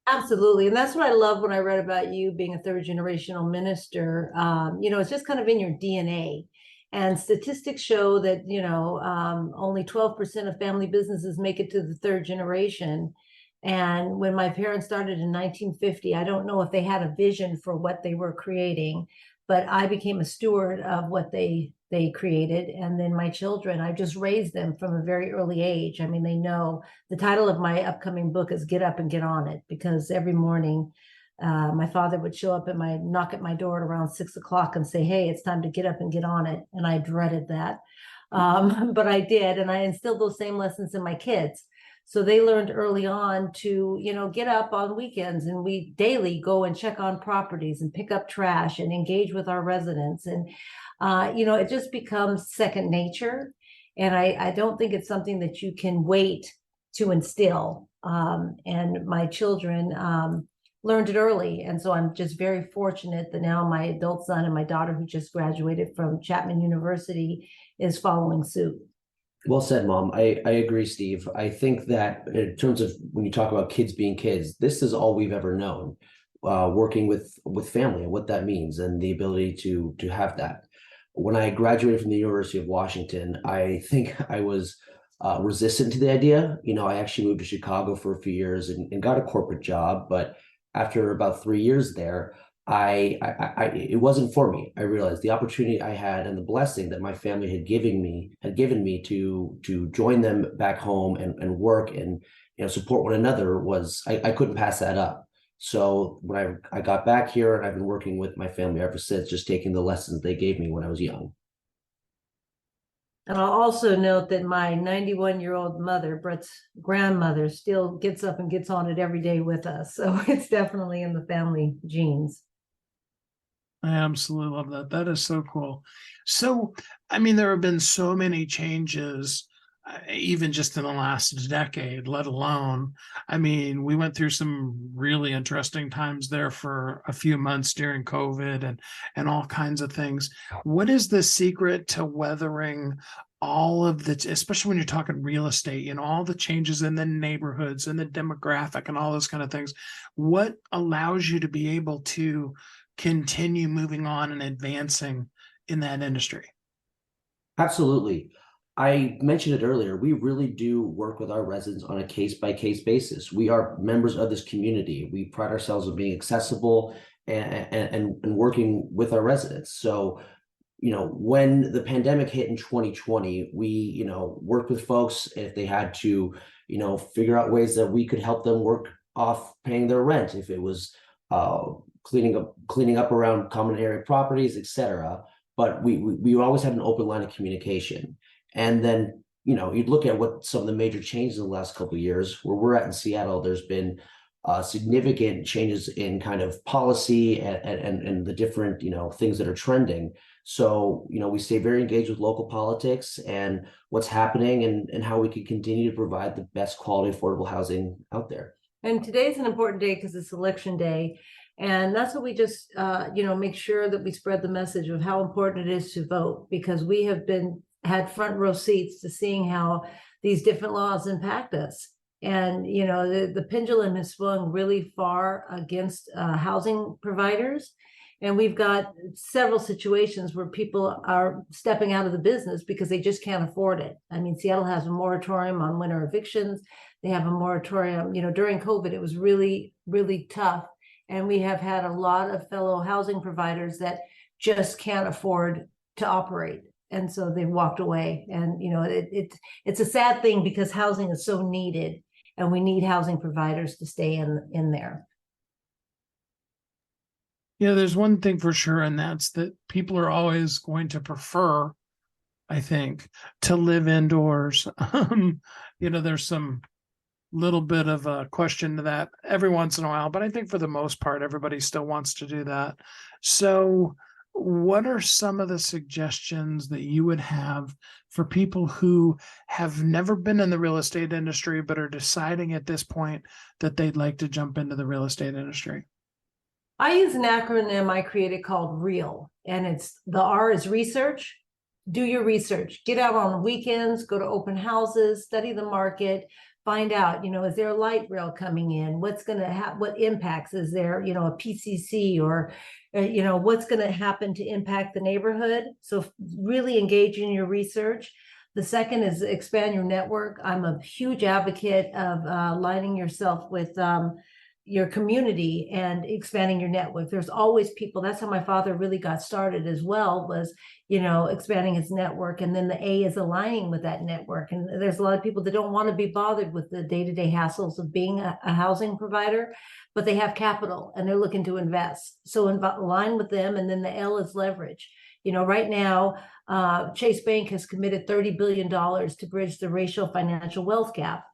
S5: Absolutely. And that's what I love when I read about you being a third generational minister. It's just kind of in your DNA. And statistics show that, only 12% of family businesses make it to the third generation. And when my parents started in 1950, I don't know if they had a vision for what they were creating, but I became a steward of what they created. And then my children, I just raised them from a very early age. I mean, they know the title of my upcoming book is Get Up and Get On It, because every morning my father would show up knock at my door at around 6 o'clock and say, hey, it's time to get up and get on it. And I dreaded that. But I did. And I instilled those same lessons in my kids. So they learned early on to, get up on weekends, and we daily go and check on properties and pick up trash and engage with our residents. And, it just becomes second nature. And I don't think it's something that you can wait to instill. And my children learned it early. And so I'm just very fortunate that now my adult son and my daughter, who just graduated from Chapman University, is following suit.
S6: Well said, Mom. I agree, Steve. I think that in terms of when you talk about kids being kids, this is all we've ever known, working with family and what that means and the ability to have that. When I graduated from the University of Washington, I think I was resistant to the idea. I actually moved to Chicago for a few years and got a corporate job. But after about 3 years there, it wasn't for me. I realized the opportunity I had and the blessing that my family had given me to join them back home and work and support one another was I couldn't pass that up. So when I got back here, and I've been working with my family ever since, just taking the lessons they gave me when I was young.
S5: And I'll also note that my 91-year-old mother, Brett's grandmother, still gets up and gets on it every day with us. So it's definitely in the family genes.
S2: I absolutely love that. That is so cool. So, I mean, there have been so many changes, even just in the last decade, let alone, I mean, we went through some really interesting times there for a few months during COVID and all kinds of things. What is the secret to weathering all of the, especially when you're talking real estate, all the changes in the neighborhoods and the demographic and all those kind of things? What allows you to be able to continue moving on and advancing in that industry?
S6: Absolutely. I mentioned it earlier. We really do work with our residents on a case-by-case basis. We are members of this community. We pride ourselves on being accessible and working with our residents. So, when the pandemic hit in 2020, we, worked with folks if they had to, figure out ways that we could help them work off paying their rent, if it was cleaning up around common area properties, etc. But we always had an open line of communication. And then, you'd look at what some of the major changes in the last couple of years, where we're at in Seattle, there's been significant changes in kind of policy and the different, things that are trending. So, we stay very engaged with local politics and what's happening and how we can continue to provide the best quality affordable housing out there.
S5: And today's an important day because it's election day. And that's what we just, make sure that we spread the message of how important it is to vote, because we have had front row seats to seeing how these different laws impact us. And, the pendulum has swung really far against housing providers. And we've got several situations where people are stepping out of the business because they just can't afford it. I mean, Seattle has a moratorium on winter evictions. They have a moratorium, during COVID, it was really, really tough. And we have had a lot of fellow housing providers that just can't afford to operate. And so they've walked away. And, it's a sad thing because housing is so needed. and we need housing providers to stay in there.
S2: Yeah, there's one thing for sure, and that's that people are always going to prefer, I think, to live indoors. There's some little bit of a question to that every once in a while, but I think for the most part, everybody still wants to do that. So, what are some of the suggestions that you would have for people who have never been in the real estate industry, but are deciding at this point that they'd like to jump into the real estate industry?
S5: I use an acronym I created called REAL, and the R is research. Do your research. Get out on the weekends, go to open houses, study the market, find out, is there a light rail coming in? What's going to what impacts? Is there, a PCC or, what's going to happen to impact the neighborhood? So really engage in your research. The second is expand your network. I'm a huge advocate of aligning yourself with your community and expanding your network. There's always people. That's how my father really got started as well, was, expanding his network. And then the A is aligning with that network. And there's a lot of people that don't want to be bothered with the day-to-day hassles of being a housing provider, but they have capital and they're looking to invest. So align with them. And then the L is leverage. Right now, Chase Bank has committed $30 billion to bridge the racial financial wealth gap.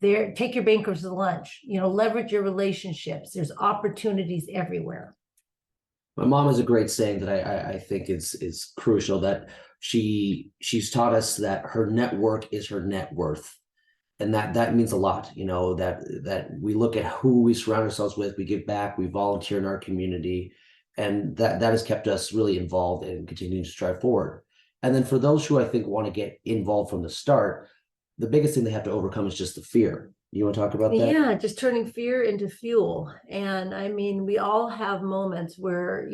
S5: Take your bankers to lunch, leverage your relationships. There's opportunities everywhere.
S6: My mom has a great saying that I think is crucial, that she's taught us that her network is her net worth. And that means a lot, that we look at who we surround ourselves with, we give back, we volunteer in our community, and that has kept us really involved and continuing to strive forward. And then for those who I think want to get involved from the start, the biggest thing they have to overcome is just the fear. You want to talk about that?
S5: Yeah, just turning fear into fuel. And I mean, we all have moments where,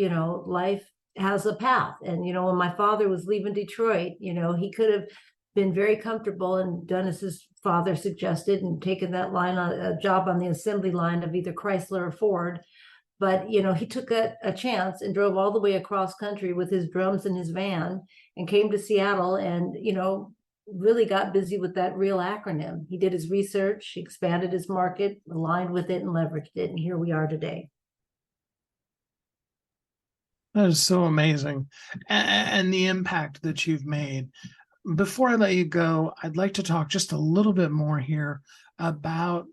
S5: life has a path. And, when my father was leaving Detroit, he could have been very comfortable and done as his father suggested and taken that a job on the assembly line of either Chrysler or Ford. But, he took a chance and drove all the way across country with his drums in his van and came to Seattle and, really got busy with that REAL acronym. He did his research, he expanded his market, aligned with it, and leveraged it. And here we are today.
S2: That is so amazing. And the impact that you've made. Before I let you go, I'd like to talk just a little bit more here about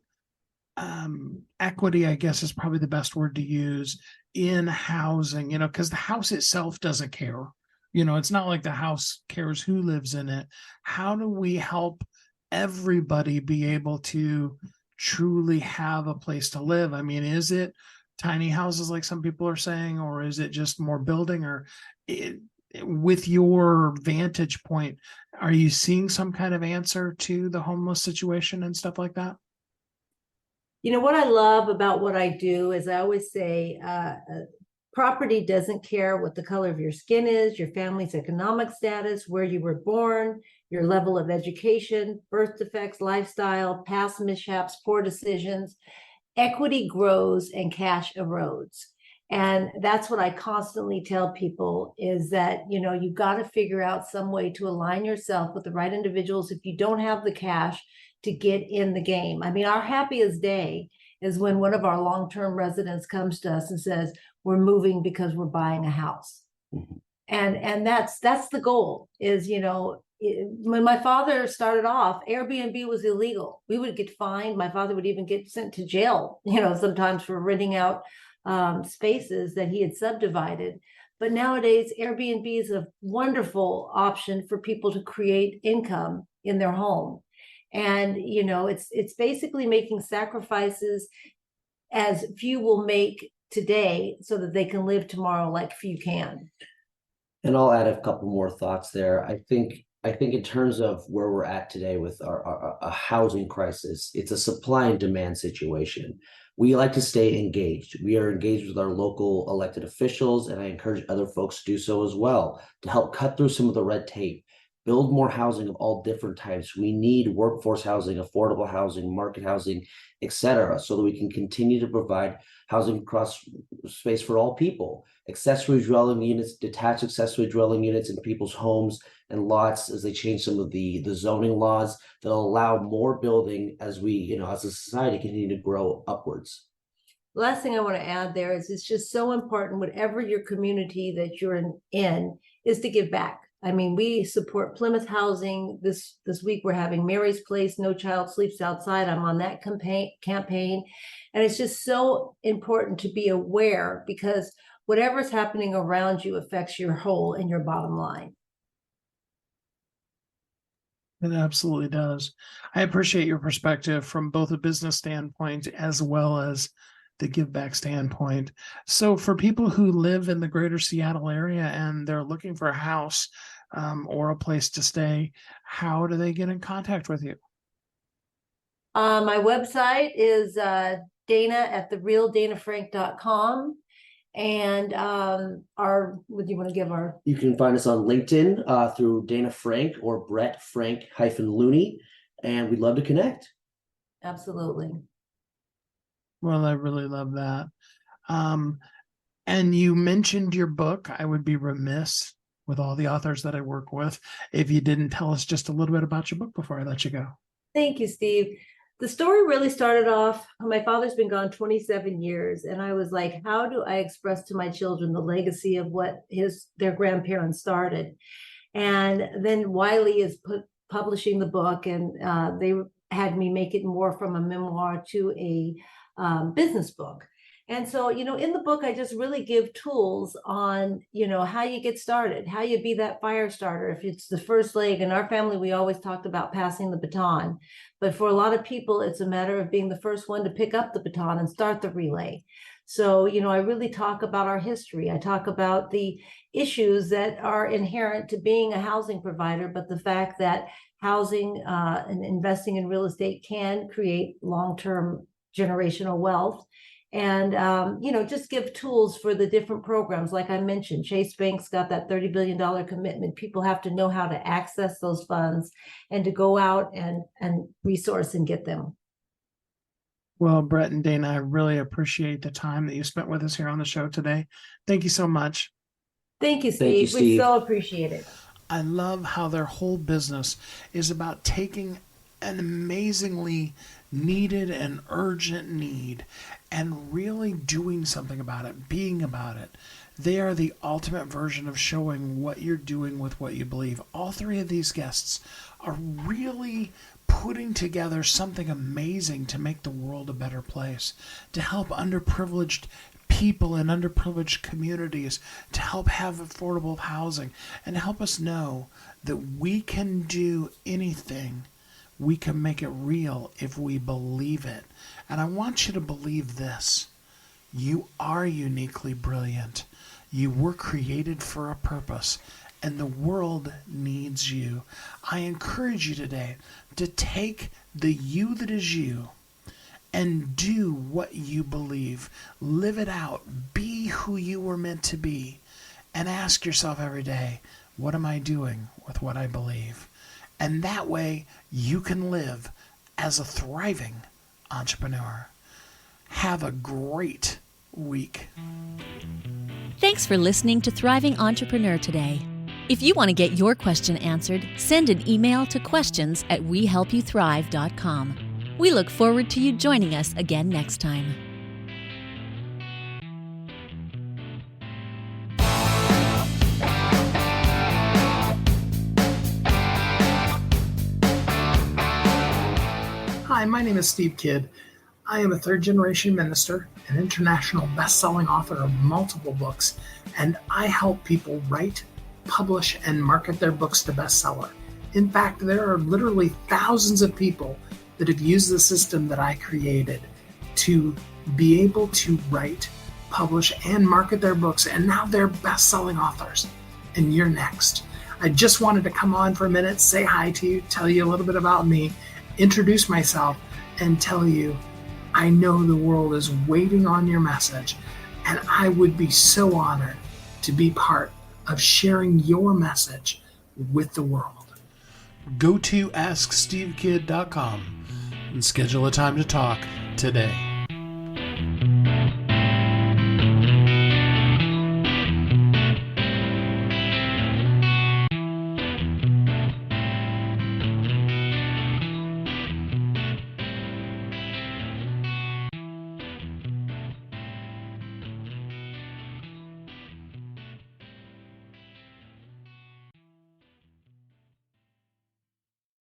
S2: equity, I guess is probably the best word to use, in housing, because the house itself doesn't care. It's not like the house cares who lives in it. How do we help everybody be able to truly have a place to live? I mean, is it tiny houses like some people are saying, or is it just more building? Or with your vantage point, are you seeing some kind of answer to the homeless situation and stuff like that?
S5: What I love about what I do is I always say, property doesn't care what the color of your skin is, your family's economic status, where you were born, your level of education, birth defects, lifestyle, past mishaps, poor decisions. Equity grows and cash erodes. And that's what I constantly tell people is that, you've got to figure out some way to align yourself with the right individuals if you don't have the cash to get in the game. I mean, our happiest day is when one of our long-term residents comes to us and says, we're moving because we're buying a house. Mm-hmm. And that's the goal is, when my father started off, Airbnb was illegal. We would get fined. My father would even get sent to jail, sometimes for renting out spaces that he had subdivided. But nowadays, Airbnb is a wonderful option for people to create income in their home. And, it's basically making sacrifices as few will make today so that they can live tomorrow like few can.
S6: And I'll add a couple more thoughts there. I think in terms of where we're at today with our housing crisis, it's a supply and demand situation. We like to stay engaged. We are engaged with our local elected officials, and I encourage other folks to do so as well, to help cut through some of the red tape build more housing of all different types. We need workforce housing, affordable housing, market housing, etc., so that we can continue to provide housing across space for all people. Accessory dwelling units, detached accessory dwelling units in people's homes and lots, as they change some of the zoning laws that'll allow more building as we, as a society, continue to grow upwards.
S5: Last thing I want to add there is it's just so important, whatever your community that you're in is to give back. I mean, we support Plymouth Housing. This week we're having Mary's Place, No Child Sleeps Outside. I'm on that campaign. And it's just so important to be aware, because whatever's happening around you affects your whole and your bottom line.
S2: It absolutely does. I appreciate your perspective from both a business standpoint as well as the give back standpoint. So for people who live in the greater Seattle area and they're looking for a house or a place to stay, how do they get in contact with you?
S5: My website is Dana@therealdanafrank.com. And would you want to give our?
S6: You can find us on LinkedIn through Dana Frank or Brett Frank -Looney, and we'd love to connect.
S5: Absolutely.
S2: Well, I really love that. And you mentioned your book. I would be remiss with all the authors that I work with if you didn't tell us just a little bit about your book before I let you go.
S5: Thank you, Steve. The story really started off, my father's been gone 27 years, and I was like, how do I express to my children the legacy of what their grandparents started? And then Wiley is publishing the book, and they had me make it more from a memoir to a business book. And so, in the book, I just really give tools on, how you get started, how you be that fire starter. If it's the first leg, in our family, we always talked about passing the baton. But for a lot of people, it's a matter of being the first one to pick up the baton and start the relay. So, I really talk about our history. I talk about the issues that are inherent to being a housing provider, but the fact that housing and investing in real estate can create long-term generational wealth. And, just give tools for the different programs. Like I mentioned, Chase Bank's got that $30 billion commitment. People have to know how to access those funds and to go out and resource and get them.
S2: Well, Brett and Dana, I really appreciate the time that you spent with us here on the show today. Thank you so much.
S5: Thank you, Steve.
S6: Thank you, Steve.
S5: We so appreciate it.
S2: I love how their whole business is about taking an amazingly needed and urgent need and really doing something about it, being about it. They are the ultimate version of showing what you're doing with what you believe. All three of these guests are really putting together something amazing to make the world a better place, to help underprivileged people in underprivileged communities, to help have affordable housing, and help us know that we can do anything. We can make it real if we believe it. And I want you to believe this. You are uniquely brilliant. You were created for a purpose, and the world needs you. I encourage you today to take the you that is you and do what you believe. Live it out. Be who you were meant to be. And ask yourself every day, what am I doing with what I believe? And that way, you can live as a thriving entrepreneur. Have a great week.
S1: Thanks for listening to Thriving Entrepreneur today. If you want to get your question answered, send an email to questions@wehelpyouthrive.com. We look forward to you joining us again next time.
S2: Hi, my name is Steve Kidd. I am a third-generation minister, an international best-selling author of multiple books, and I help people write, publish, and market their books to bestseller. In fact, there are literally thousands of people that have used the system that I created to be able to write, publish, and market their books, and now they're best-selling authors. And you're next. I just wanted to come on for a minute, say hi to you, tell you a little bit about me, introduce myself, and tell you I know the world is waiting on your message, and I would be so honored to be part of sharing your message with the world. Go to AskSteveKid.com and schedule a time to talk today.